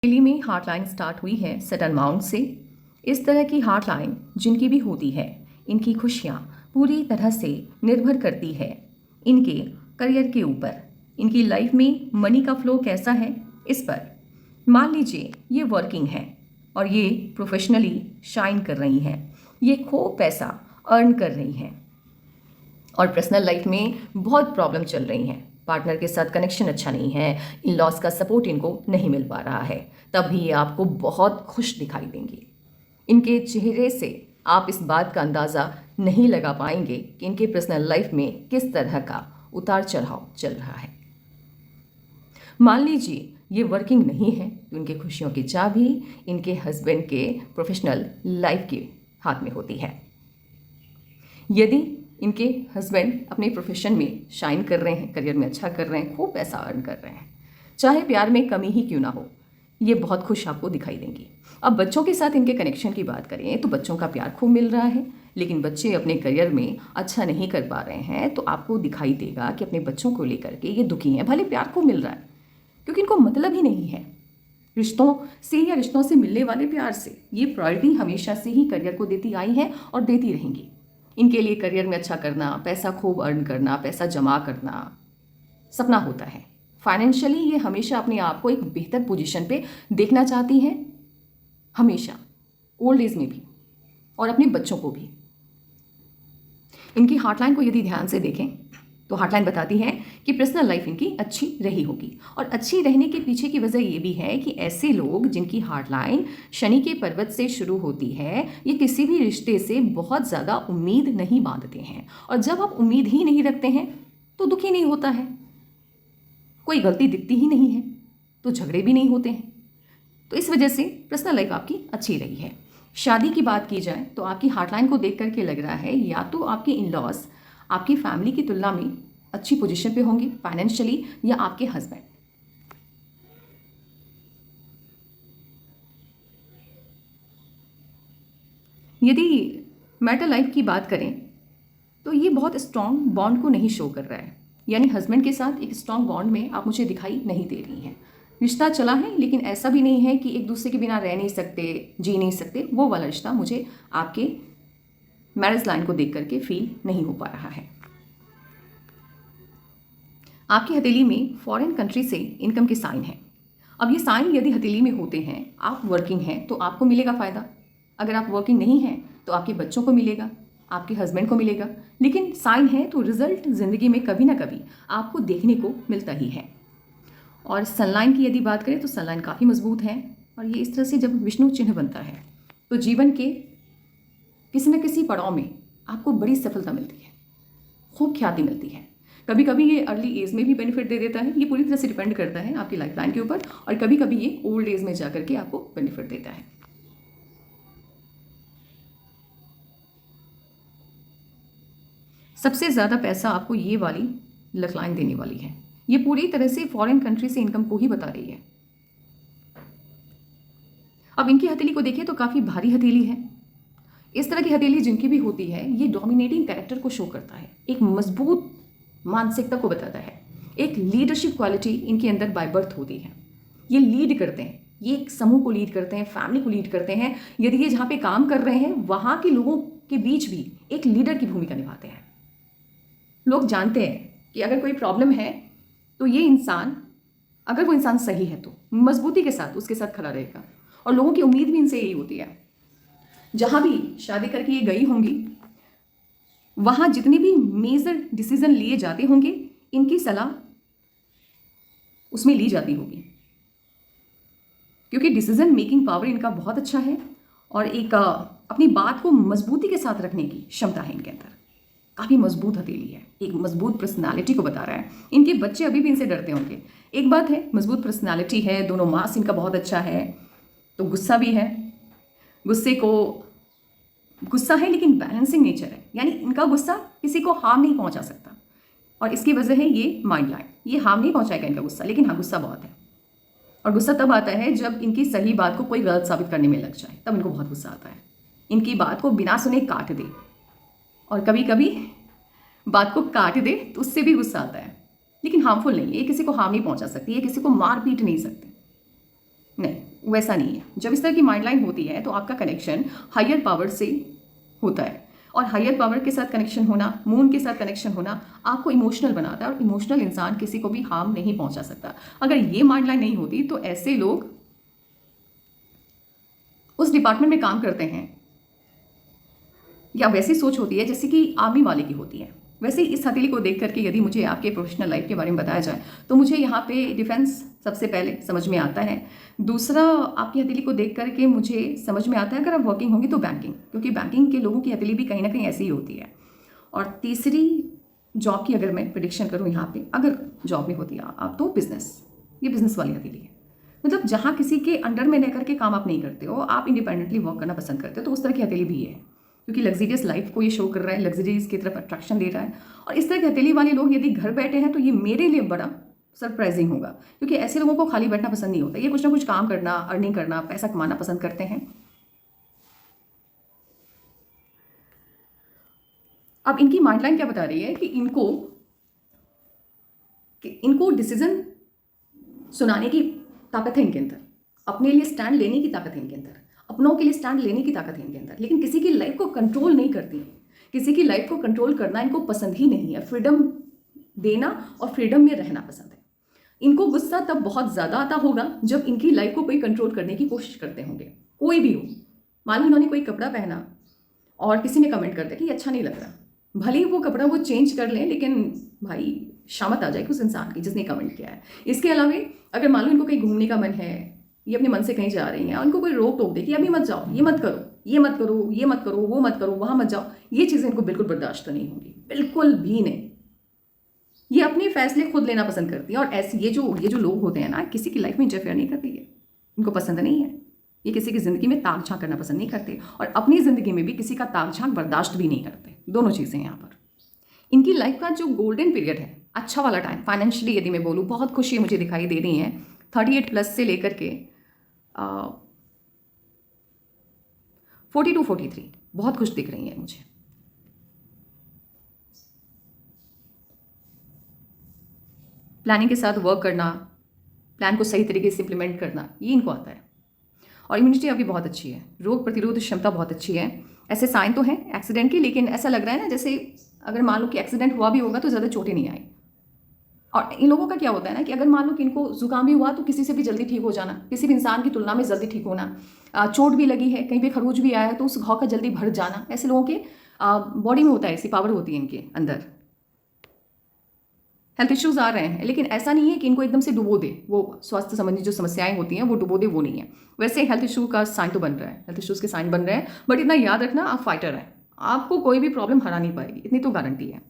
दिल्ली में हार्टलाइन स्टार्ट हुई है सटन माउंट से। इस तरह की हार्टलाइन जिनकी भी होती है, इनकी खुशियाँ पूरी तरह से निर्भर करती है इनके करियर के ऊपर। इनकी लाइफ में मनी का फ्लो कैसा है इस पर। मान लीजिए ये वर्किंग है और ये प्रोफेशनली शाइन कर रही हैं, ये खूब पैसा अर्न कर रही हैं और पर्सनल लाइफ में बहुत प्रॉब्लम चल रही हैं। पार्टनर के साथ कनेक्शन अच्छा नहीं है, इन लॉस का सपोर्ट इनको नहीं मिल पा रहा है, तब भी ये आपको बहुत खुश दिखाई देंगी। इनके चेहरे से आप इस बात का अंदाज़ा नहीं लगा पाएंगे कि इनके पर्सनल लाइफ में किस तरह का उतार चढ़ाव चल रहा है। मान लीजिए ये वर्किंग नहीं है तो इनकी खुशियों की चाबी इनके हस्बैंड के प्रोफेशनल लाइफ के हाथ में होती है। यदि इनके हस्बैंड अपने प्रोफेशन में शाइन कर रहे हैं, करियर में अच्छा कर रहे हैं, खूब पैसा अर्न कर रहे हैं, चाहे प्यार में कमी ही क्यों ना हो, ये बहुत खुश आपको दिखाई देंगी। अब बच्चों के साथ इनके कनेक्शन की बात करें तो बच्चों का प्यार खूब मिल रहा है, लेकिन बच्चे अपने करियर में अच्छा नहीं कर पा रहे हैं तो आपको दिखाई देगा कि अपने बच्चों को लेकर के ये दुखी हैं। भले प्यार खूब मिल रहा है क्योंकि इनको मतलब ही नहीं है रिश्तों से या रिश्तों से मिलने वाले प्यार से। ये प्रायोरिटी हमेशा से ही करियर को देती आई है और देती रहेंगी। इनके लिए करियर में अच्छा करना, पैसा खूब अर्न करना, पैसा जमा करना सपना होता है। फाइनेंशियली ये हमेशा अपने आप को एक बेहतर पोजीशन पे देखना चाहती हैं, हमेशा, ओल्ड एज में भी और अपने बच्चों को भी। इनकी हार्टलाइन को यदि ध्यान से देखें तो हार्टलाइन बताती है कि पर्सनल लाइफ इनकी अच्छी रही होगी और अच्छी रहने के पीछे की वजह ये भी है कि ऐसे लोग जिनकी हार्टलाइन शनि के पर्वत से शुरू होती है, ये किसी भी रिश्ते से बहुत ज़्यादा उम्मीद नहीं बांधते हैं और जब आप उम्मीद ही नहीं रखते हैं तो दुख ही नहीं होता है, कोई गलती दिखती ही नहीं है तो झगड़े भी नहीं होते हैं। तो इस वजह से पर्सनल लाइफ आपकी अच्छी रही है। शादी की बात की जाए तो आपकी हार्टलाइन को देख करके लग रहा है या तो आपके इन लॉज आपकी फैमिली की तुलना में अच्छी पोजीशन पे होंगे फाइनेंशियली, या आपके हस्बैंड। यदि मैरिटल लाइफ की बात करें तो ये बहुत स्ट्रॉन्ग बॉन्ड को नहीं शो कर रहा है, यानी हस्बैंड के साथ एक स्ट्रॉन्ग बॉन्ड में आप मुझे दिखाई नहीं दे रही हैं। रिश्ता चला है लेकिन ऐसा भी नहीं है कि एक दूसरे के बिना रह नहीं सकते, जी नहीं सकते, वो वाला रिश्ता मुझे आपके मैरिज लाइन को देख करके फील नहीं हो पा रहा है। आपकी हथेली में फॉरेन कंट्री से इनकम के साइन हैं। अब ये साइन यदि हथेली में होते हैं, आप वर्किंग हैं तो आपको मिलेगा फ़ायदा। अगर आप वर्किंग नहीं हैं तो आपके बच्चों को मिलेगा, आपके हस्बैंड को मिलेगा। लेकिन साइन है तो रिजल्ट ज़िंदगी में कभी ना कभी आपको देखने को मिलता ही है। और सनलाइन की यदि बात करें तो सनलाइन काफ़ी मजबूत है और ये इस तरह से जब विष्णु चिन्ह बनता है तो जीवन के किसी न किसी पड़ाव में आपको बड़ी सफलता मिलती है, खूब ख्याति मिलती है। कभी कभी ये अर्ली एज में भी बेनिफिट दे देता है, ये पूरी तरह से डिपेंड करता है आपकी लाइफ लाइन के ऊपर, और कभी कभी ये ओल्ड एज में जाकर के आपको बेनिफिट देता है। सबसे ज़्यादा पैसा आपको ये वाली लक लाइन देने वाली है। ये पूरी तरह से फॉरेन कंट्री से इनकम को ही बता रही है। अब इनकी हथेली को देखें तो काफ़ी भारी हथेली है। इस तरह की हथेली जिनकी भी होती है ये डोमिनेटिंग कैरेक्टर को शो करता है, एक मजबूत मानसिकता को बताता है, एक लीडरशिप क्वालिटी इनके अंदर बाय बर्थ होती है। ये लीड करते हैं, ये एक समूह को लीड करते हैं, फैमिली को लीड करते हैं। यदि ये जहाँ पे काम कर रहे हैं वहाँ के लोगों के बीच भी एक लीडर की भूमिका निभाते हैं। लोग जानते हैं कि अगर कोई प्रॉब्लम है तो ये इंसान, अगर वो इंसान सही है तो मजबूती के साथ उसके साथ खड़ा रहेगा, और लोगों की उम्मीद भी इनसे यही होती है। जहाँ भी शादी करके ये गई होंगी वहाँ जितने भी मेजर डिसीजन लिए जाते होंगे इनकी सलाह उसमें ली जाती होगी, क्योंकि डिसीजन मेकिंग पावर इनका बहुत अच्छा है और एक अपनी बात को मजबूती के साथ रखने की क्षमता है इनके अंदर। काफ़ी मजबूत हथेली है, एक मजबूत पर्सनालिटी को बता रहा है। इनके बच्चे अभी भी इनसे डरते होंगे। एक बात है, मजबूत पर्सनालिटी है, दोनों मास इनका बहुत अच्छा है, तो गुस्सा भी है। गुस्सा है लेकिन बैलेंसिंग नेचर है, यानी इनका गुस्सा किसी को हार्म नहीं पहुंचा सकता, और इसकी वजह है ये माइंड लाइन। ये हार्म नहीं पहुंचाएगा इनका गुस्सा, लेकिन हाँ गुस्सा बहुत है। और गुस्सा तब आता है जब इनकी सही बात को कोई गलत साबित करने में लग जाए, तब इनको बहुत गुस्सा आता है। इनकी बात को बिना सुने काट दे, और कभी कभी बात को काट दे तो उससे भी गुस्सा आता है, लेकिन हार्मफुल नहीं है। ये किसी को हार्म नहीं पहुंचा सकती, ये किसी को मार पीट नहीं सकते, नहीं। वैसा नहीं है। जब इस तरह की माइंड लाइन होती है तो आपका कनेक्शन हायर पावर से होता है, और हायर पावर के साथ कनेक्शन होना, मून के साथ कनेक्शन होना आपको इमोशनल बनाता है, और इमोशनल इंसान किसी को भी हार्म नहीं पहुंचा सकता। अगर ये माइंड लाइन नहीं होती तो ऐसे लोग उस डिपार्टमेंट में काम करते हैं, या वैसी सोच होती है जैसे कि आर्मी वाले की होती है। वैसे ही इस हथेली को देख करके यदि मुझे आपके प्रोफेशनल लाइफ के बारे में बताया जाए तो मुझे यहाँ पे डिफेंस सबसे पहले समझ में आता है। दूसरा, आपकी हथेली को देख करके मुझे समझ में आता है अगर आप वर्किंग होंगी तो बैंकिंग, क्योंकि बैंकिंग के लोगों की हथेली भी कहीं ना कहीं ऐसी ही होती है। और तीसरी, जॉब की अगर मैं प्रिडिक्शन करूँ यहाँ पे, अगर जॉब में होती है आप तो बिजनेस, ये बिजनेस वाली हथेली है। मतलब जहाँ किसी के अंडर में रह करके काम आप नहीं करते हो, आप इंडिपेंडेंटली वर्क करना पसंद करते हो, तो उस तरह की हथेली भी है, क्योंकि लग्जरियस लाइफ को ये शो कर रहा है, लग्जरीज की तरफ अट्रैक्शन दे रहा है। और इस तरह की हथेली वाले लोग यदि घर बैठे हैं तो ये मेरे लिए बड़ा सरप्राइजिंग होगा, क्योंकि ऐसे लोगों को खाली बैठना पसंद नहीं होता, ये कुछ ना कुछ काम करना, अर्निंग करना, पैसा कमाना पसंद करते हैं। अब इनकी माइंडलाइन क्या बता रही है कि इनको डिसीजन सुनाने की ताकत है इनके अंदर, अपने लिए स्टैंड लेने की ताकत है इनके अंदर, अपनों के लिए स्टैंड लेने की ताकत है इनके अंदर, लेकिन किसी की लाइफ को कंट्रोल नहीं करती है। किसी की लाइफ को कंट्रोल करना इनको पसंद ही नहीं है। फ्रीडम देना और फ्रीडम में रहना पसंद है। इनको गुस्सा तब बहुत ज़्यादा आता होगा जब इनकी लाइफ को कोई कंट्रोल करने की कोशिश करते होंगे, कोई भी हो। मान लो इन्होंने कोई कपड़ा पहना और किसी ने कमेंट कर दिया कि ये अच्छा नहीं लग रहा, भले ही वो कपड़ा वो चेंज कर लें, लेकिन भाई शामत आ जाएगी उस इंसान की जिसने कमेंट किया है। इसके अलावा अगर मान लो इनको कहीं घूमने का मन है, ये अपने मन से कहीं जा रही हैं, उनको कोई रोक टोक दे कि अभी मत जाओ, ये मत करो, ये मत करो, ये मत करो, वो मत करो, वहां मत जाओ, ये चीज़ें इनको बिल्कुल बर्दाश्त नहीं होंगी, बिल्कुल भी नहीं। ये अपने फैसले खुद लेना पसंद करती है, और ऐसे ये जो लोग होते हैं ना, किसी की लाइफ में इंटरफेयर नहीं करती है, इनको पसंद नहीं है। ये किसी की ज़िंदगी में ताक झांक करना पसंद नहीं करते, और अपनी ज़िंदगी में भी किसी का ताक झांक बर्दाश्त भी नहीं करते। दोनों चीज़ें यहाँ पर इनकी लाइफ का जो गोल्डन पीरियड है, अच्छा वाला टाइम, फाइनेंशियली यदि मैं बोलूँ, बहुत खुशी मुझे दिखाई दे रही है 38+ से लेकर के 42-43 बहुत खुश दिख रही है मुझे। प्लानिंग के साथ वर्क करना, प्लान को सही तरीके से इम्प्लीमेंट करना, ये इनको आता है। और इम्यूनिटी आपकी बहुत अच्छी है, रोग प्रतिरोध क्षमता बहुत अच्छी है। ऐसे साइन तो हैं एक्सीडेंट के, लेकिन ऐसा लग रहा है ना जैसे अगर मान लो कि एक्सीडेंट हुआ भी होगा तो ज़्यादा चोटें नहीं आई। और इन लोगों का क्या होता है ना कि अगर मान लो कि इनको जुकाम भी हुआ तो किसी से भी जल्दी ठीक हो जाना, किसी भी इंसान की तुलना में जल्दी ठीक होना। चोट भी लगी है, कहीं पे खरोच भी आया है तो उस घाव का जल्दी भर जाना, ऐसे लोगों के बॉडी में होता है, ऐसी पावर होती है इनके अंदर। हेल्थ इश्यूज आ रहे हैं, लेकिन ऐसा नहीं है कि इनको एकदम से डुबो दे, वो स्वास्थ्य संबंधी जो समस्याएं होती हैं वो डुबो दे, वो नहीं है। वैसे हेल्थ इशू का साइन तो बन रहा है, हेल्थ इश्यूज के साइन बन रहे हैं, बट इतना याद रखना आप फाइटर हैं, आपको कोई भी प्रॉब्लम हरा नहीं पाएगी, इतनी तो गारंटी है।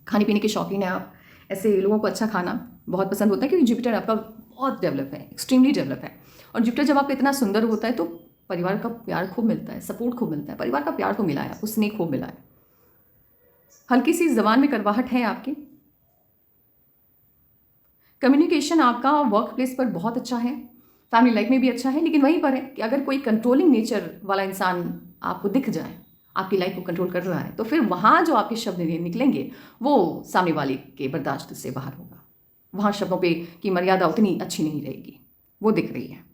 खाने पीने के शौकीन है आप, ऐसे लोगों को अच्छा खाना बहुत पसंद होता है, क्योंकि जुपिटर आपका बहुत डेवलप है, एक्सट्रीमली डेवलप है। और जुपिटर जब आपका इतना सुंदर होता है तो परिवार का प्यार खूब मिलता है, सपोर्ट खूब मिलता है, परिवार का प्यार तो मिला है, उसने खूब मिला है। हल्की सी जबान में करवाहट है आपकी। कम्युनिकेशन आपका वर्क प्लेस पर बहुत अच्छा है, फैमिली लाइफ में भी अच्छा है, लेकिन वहीं पर है कि अगर कोई कंट्रोलिंग नेचर वाला इंसान आपको दिख जाए, आपकी लाइफ को कंट्रोल कर रहा है, तो फिर वहाँ जो आपके शब्द निकलेंगे वो सामने वाले के बर्दाश्त से बाहर होगा। वहाँ शब्दों पे की मर्यादा उतनी अच्छी नहीं रहेगी, वो दिख रही है।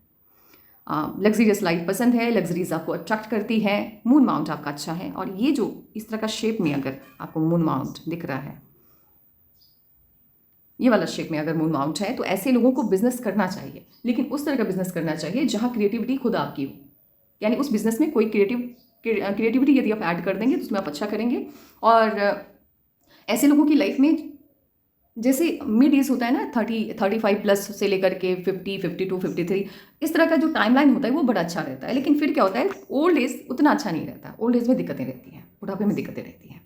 लग्जरियस लाइफ पसंद है, लग्जरीज आपको अट्रैक्ट करती है। मून माउंट आपका अच्छा है, और ये जो इस तरह का शेप में अगर आपको मून माउंट दिख रहा है, ये वाला शेप में अगर मून माउंट है, तो ऐसे लोगों को बिजनेस करना चाहिए, लेकिन उस तरह का बिजनेस करना चाहिए जहाँ क्रिएटिविटी खुद आपकी हो। यानी उस बिजनेस में कोई क्रिएटिविटी यदि आप ऐड कर देंगे तो उसमें आप अच्छा करेंगे। और ऐसे लोगों की लाइफ में जैसे मिड एज होता है ना, 35+ से लेकर के 50, 52, 53, इस तरह का जो टाइमलाइन होता है वो बड़ा अच्छा रहता है। लेकिन फिर क्या होता है, ओल्ड एज उतना अच्छा नहीं रहता, ओल्ड एज में दिक्कतें रहती हैं, बुढ़ापे में दिक्कतें रहती हैं।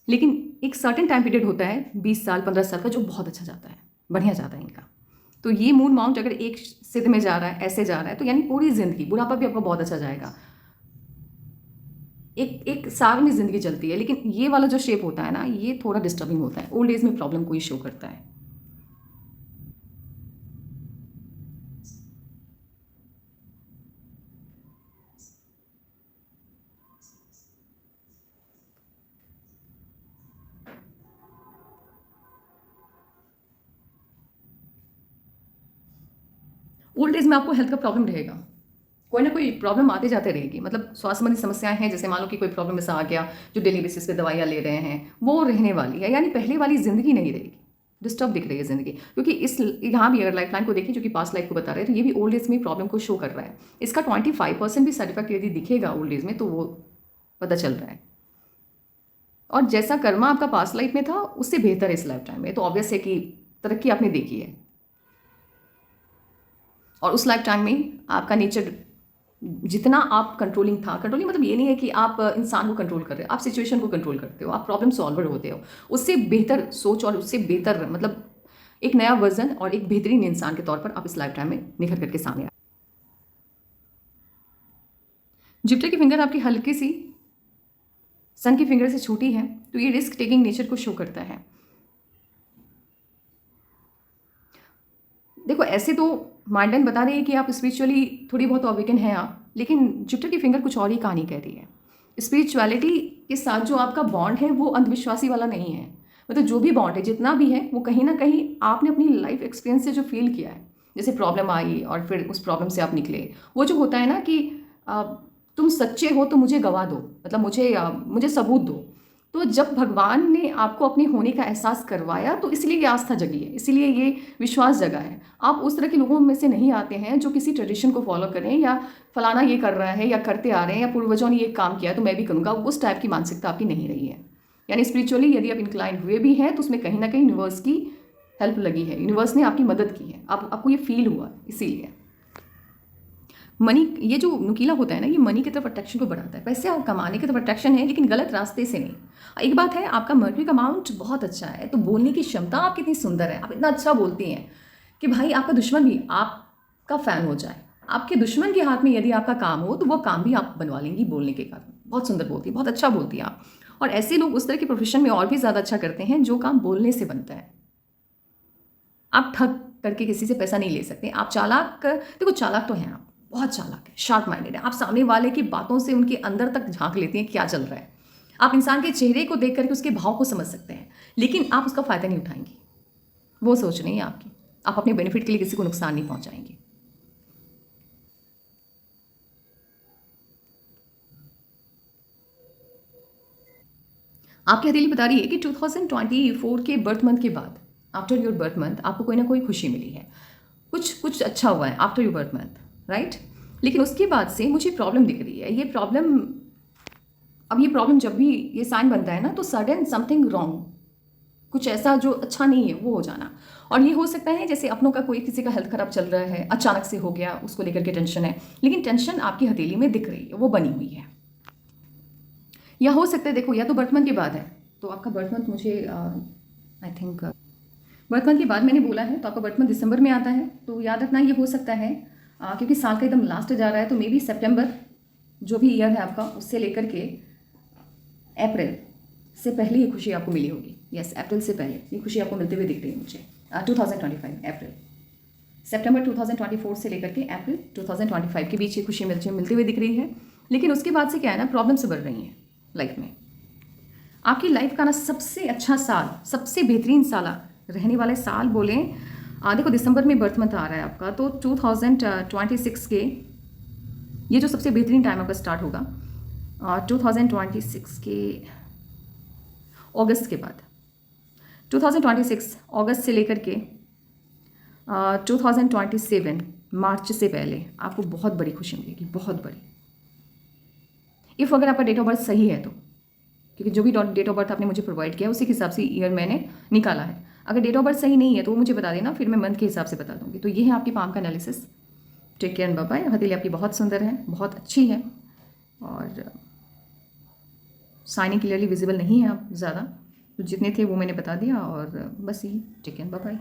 लेकिन एक सर्टेन टाइम पीरियड होता है 20 साल 15 साल का, जो बहुत अच्छा जाता है, बढ़िया जाता है इनका। तो ये मून माउंट अगर एक सिद्ध में जा रहा है, ऐसे जा रहा है, तो यानी पूरी जिंदगी, बुढ़ापा भी आपका बहुत अच्छा जाएगा, एक एक साल में जिंदगी चलती है। लेकिन ये वाला जो शेप होता है ना, ये थोड़ा डिस्टर्बिंग होता है, ओल्ड एज में प्रॉब्लम कोई शो करता है। ओल्ड एज में आपको हेल्थ का प्रॉब्लम रहेगा, कोई ना कोई प्रॉब्लम आते जाते रहेगी। मतलब स्वास्थ्य संबंधी समस्याएं हैं, जैसे मान लो कि कोई प्रॉब्लम ऐसा आ गया जो डेली बेसिस पे दवाइयाँ ले रहे हैं, वो रहने वाली है, यानी पहले वाली ज़िंदगी नहीं रहेगी, डिस्टर्ब दिख रही है ज़िंदगी। क्योंकि इस यहाँ भी अगर लाइफ लाइन को देखें जो कि पास्ट लाइफ को बता रहे हैं, तो ये भी ओल्ड एज में प्रॉब्लम को शो कर रहा है। इसका 25% भी साइड इफेक्ट यदि दिखेगा ओल्ड एज में, तो वो पता चल रहा है। और जैसा कर्मा आपका पास्ट लाइफ में था उससे बेहतर है इस लाइफ टाइम में, तो ऑब्वियस है कि तरक्की आपने देखी है। और उस लाइफ टाइम में आपका नेचर जितना आप कंट्रोलिंग था, कंट्रोलिंग मतलब ये नहीं है कि आप इंसान को कंट्रोल कर रहे हो, आप सिचुएशन को कंट्रोल करते हो, आप प्रॉब्लम सॉल्वर होते हो। उससे बेहतर सोच और उससे बेहतर मतलब एक नया वर्जन और एक बेहतरीन इंसान के तौर पर आप इस लाइफ टाइम में निखर करके सामने आए। जुपिटर की फिंगर आपकी हल्की सी सन की फिंगर से छोटी है, तो ये रिस्क टेकिंग नेचर को शो करता है। देखो ऐसे तो माइंड लाइन बता रही है कि आप स्पिरिचुअली थोड़ी बहुत अवेकन हैं आप, लेकिन जुपिटर की फिंगर कुछ और ही कहानी कह रही है। स्पिरिचुअलिटी के साथ जो आपका बॉन्ड है वो अंधविश्वासी वाला नहीं है। मतलब जो भी बॉन्ड है जितना भी है वो कहीं ना कहीं आपने अपनी लाइफ एक्सपीरियंस से जो फील किया है, जैसे प्रॉब्लम आई और फिर उस प्रॉब्लम से आप निकले, वो जो होता है ना कि तुम सच्चे हो तो मुझे गवाह दो, मतलब मुझे सबूत दो। तो जब भगवान ने आपको अपने होने का एहसास करवाया तो इसलिए ये आस्था जगी है, इसीलिए ये विश्वास जगा है। आप उस तरह के लोगों में से नहीं आते हैं जो किसी ट्रेडिशन को फॉलो करें या फलाना ये कर रहा है या करते आ रहे हैं या पूर्वजों ने ये काम किया है तो मैं भी करूँगा, उस टाइप की मानसिकता आपकी नहीं रही है। यानी स्पिरिचुअली यदि आप इंक्लाइन हुए भी हैं तो उसमें कहीं ना कहीं यूनिवर्स की हेल्प लगी है, यूनिवर्स ने आपकी मदद की है, आपको ये फील हुआ इसीलिए। मनी ये जो नुकीला होता है ना, ये मनी की तरफ अट्रैक्शन को बढ़ाता है, पैसे आप कमाने की तरफ अट्रैक्शन है, लेकिन गलत रास्ते से नहीं। एक बात है, आपका मर्क्यूरी का अमाउंट बहुत अच्छा है, तो बोलने की क्षमता आप कितनी सुंदर है, आप इतना अच्छा बोलती हैं कि भाई आपका दुश्मन भी आपका फ़ैन हो जाए। आपके दुश्मन के हाथ में यदि आपका काम हो तो वो काम भी आप बनवा लेंगी बोलने के कारण। बहुत सुंदर बोलती है, बहुत अच्छा बोलती है आप। और ऐसे लोग उस तरह के प्रोफेशन में और भी ज़्यादा अच्छा करते हैं जो काम बोलने से बनता है। आप ठग करके किसी से पैसा नहीं ले सकते। आप चालाक, देखो चालाक तो हैं आप, बहुत चालाक है, शार्प माइंडेड है। आप सामने वाले की बातों से उनके अंदर तक झांक लेती हैं क्या चल रहा है। आप इंसान के चेहरे को देख करके उसके भाव को समझ सकते हैं, लेकिन आप उसका फ़ायदा नहीं उठाएंगी। वो सोच नहीं है आपकी, आप अपने बेनिफिट के लिए किसी को नुकसान नहीं पहुंचाएंगे। आपकी हथेली बता रही है कि 2024 के बर्थ मंथ के बाद, आफ्टर योर बर्थ मंथ, आपको कोई ना कोई खुशी मिली है, कुछ कुछ अच्छा हुआ है after your birth month, right. लेकिन उसके बाद से मुझे प्रॉब्लम दिख रही है। ये प्रॉब्लम जब भी ये साइन बनता है ना, तो सडन समथिंग रॉन्ग, कुछ ऐसा जो अच्छा नहीं है वो हो जाना। और ये हो सकता है जैसे अपनों का कोई किसी का हेल्थ खराब चल रहा है, अचानक से हो गया, उसको लेकर के टेंशन है, लेकिन टेंशन आपकी हथेली में दिख रही है, वो बनी हुई है। या हो सकता है, देखो, या तो बर्थ मंथ के बाद है, तो आपका बर्थ मंथ मुझे आई थिंक बर्थ मंथ के बाद मैंने बोला है, तो आपका बर्थ मंथ दिसंबर में आता है, तो याद रखना ये हो सकता है क्योंकि साल का एकदम लास्ट जा रहा है, तो मे बी सितंबर जो भी ईयर है आपका, उससे लेकर के अप्रैल से पहले ये खुशी आपको मिली होगी। यस, अप्रैल से पहले ये खुशी आपको मिलते हुए दिख रही है मुझे। 2025 अप्रैल, सितंबर 2024 से लेकर के अप्रैल 2025 के बीच ये खुशी मिलती हुई दिख रही है। लेकिन उसके बाद से क्या है ना, प्रॉब्लम से बढ़ रही हैं लाइफ में। आपकी लाइफ का ना सबसे अच्छा साल, सबसे बेहतरीन साल रहने वाले साल बोलें, देखो दिसंबर में बर्थ मंथ आ रहा है आपका, तो 2026 के ये जो सबसे बेहतरीन टाइम आपका स्टार्ट होगा 2026 के अगस्त के बाद, 2026 अगस्त से लेकर के 2027 मार्च से पहले आपको बहुत बड़ी खुशी मिलेगी, बहुत बड़ी। इफ़ अगर आपका डेट ऑफ बर्थ सही है तो, क्योंकि जो भी डेट ऑफ बर्थ आपने मुझे प्रोवाइड किया उसी के हिसाब से ईयर मैंने निकाला है। अगर डेट ऑफ बर्थ सही नहीं है तो वो मुझे बता देना, फिर मैं मंथ के हिसाब से बता दूंगी। तो ये है आपकी पाम का analysis. Take care and bye bye. हथेली आपकी बहुत सुंदर है, बहुत अच्छी है, और साइनिंग क्लियरली विजिबल नहीं है आप ज़्यादा, तो जितने थे वो मैंने बता दिया, और बस यही। Take care, bye bye.